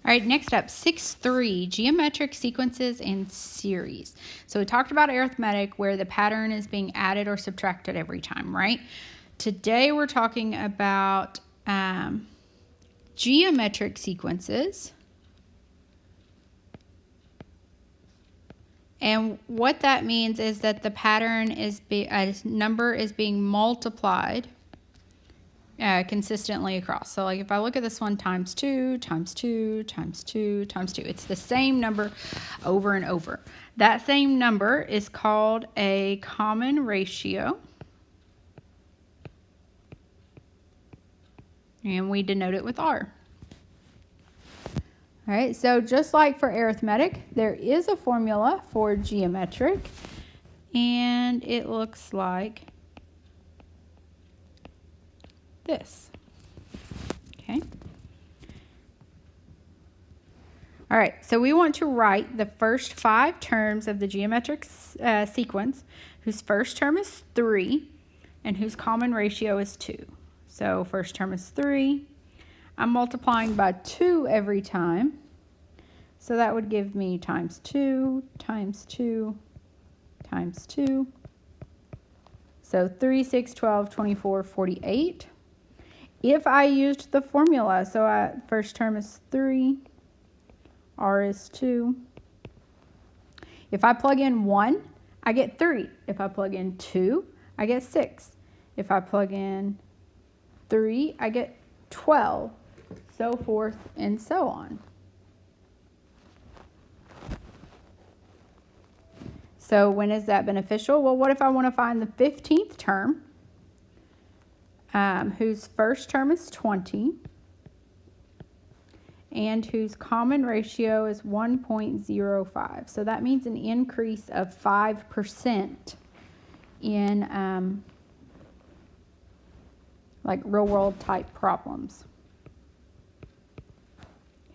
All right, next up, 6.3, geometric sequences and series. So we talked about arithmetic where the pattern is being added or subtracted every time, right? Today we're talking about geometric sequences. And what that means is that the pattern is a number is being multiplied consistently across. So like if I look at this one, times 2, times 2, times 2, times 2. It's the same number over and over. That same number is called a common ratio. And we denote it with R. All right, so just like for arithmetic, there is a formula for geometric. And it looks like this. Okay. All right, so we want to write the first 5 terms of the geometric sequence whose first term is 3 and whose common ratio is 2. So first term is 3. I'm multiplying by 2 every time. So that would give me times 2, times 2, times 2. So 3, 6, 12, 24, 48. If I used the formula, so first term is 3, R is 2. If I plug in 1, I get 3. If I plug in 2, I get 6. If I plug in 3, I get 12, so forth and so on. So when is that beneficial? Well, what if I want to find the 15th term, whose first term is 20, and whose common ratio is 1.05. So that means an increase of 5% in like real world type problems.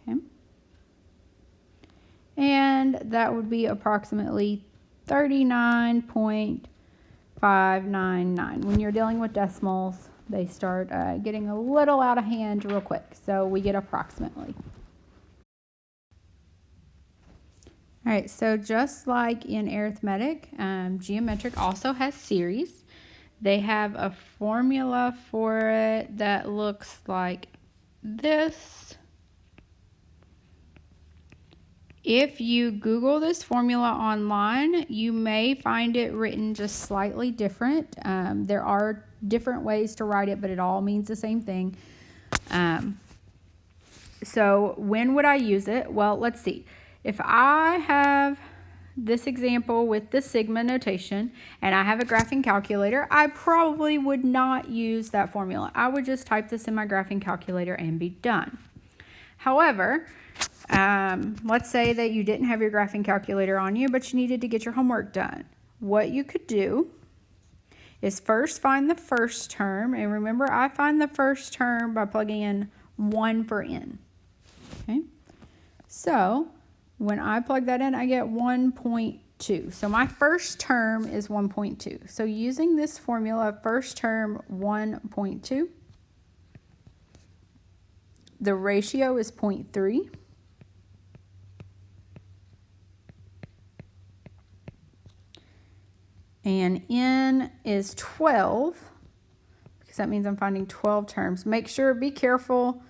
Okay. And that would be approximately 39.599. When you're dealing with decimals, they start getting a little out of hand real quick. So we get approximately. All right, so just like in arithmetic, geometric also has series. They have a formula for it that looks like this. If you Google this formula online, you may find it written just slightly different. There are different ways to write it, but it all means the same thing. So when would I use it? Well, let's see. If I have this example with the sigma notation and I have a graphing calculator, I probably would not use that formula. I would just type this in my graphing calculator and be done. However, let's say that you didn't have your graphing calculator on you, but you needed to get your homework done. What you could do is first find the first term, and remember I find the first term by plugging in 1 for n. Okay, so when I plug that in, I get 1.2. So my first term is 1.2. So using this formula, first term 1.2, the ratio is 0.3. And n is 12, because that means I'm finding 12 terms. Make sure, be careful.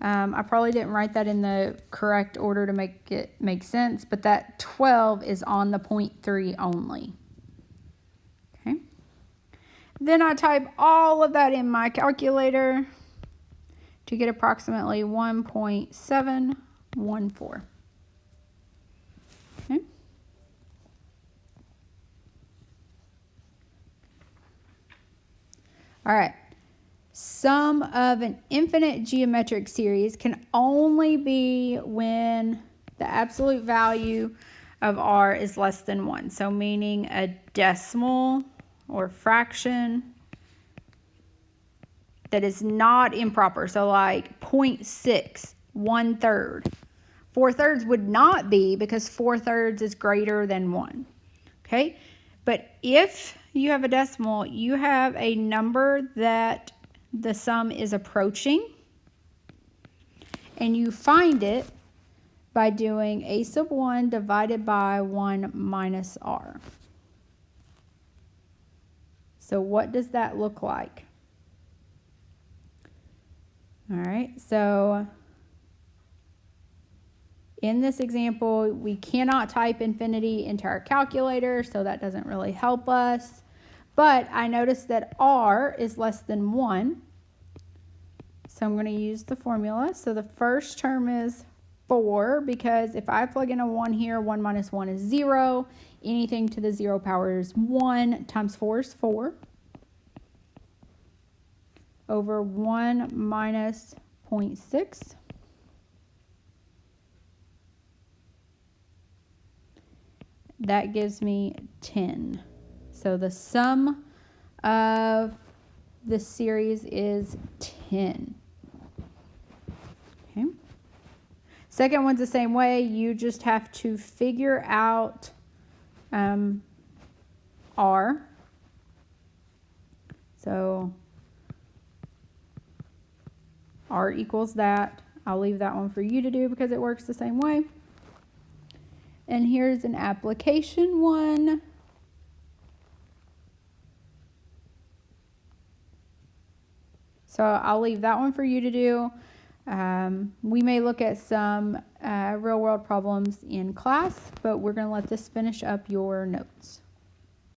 I probably didn't write that in the correct order to make it make sense, but that 12 is on the 0.3 only. Okay. Then I type all of that in my calculator to get approximately 1.714. Okay. All right. Sum of an infinite geometric series can only be when the absolute value of r is less than 1. So meaning a decimal or fraction that is not improper. So like 0.6, 1/3. 4/3 would not be, because 4/3 is greater than 1. Okay? But if you have a decimal, you have a number that the sum is approaching, and you find it by doing a sub 1 divided by 1 minus r. So what does that look like? All right, so in this example, we cannot type infinity into our calculator, so that doesn't really help us. But I noticed that r is less than 1, so I'm going to use the formula. So the first term is 4, because if I plug in a 1 here, 1 minus 1 is 0. Anything to the 0 power is 1 times 4 is 4. Over 1 minus 0.6. That gives me 10. So the sum of the series is 10. Okay. Second one's the same way. You just have to figure out r. So r equals that. I'll leave that one for you to do because it works the same way. And here's an application one. So I'll leave that one for you to do. We may look at some real world problems in class, but we're going to let this finish up your notes.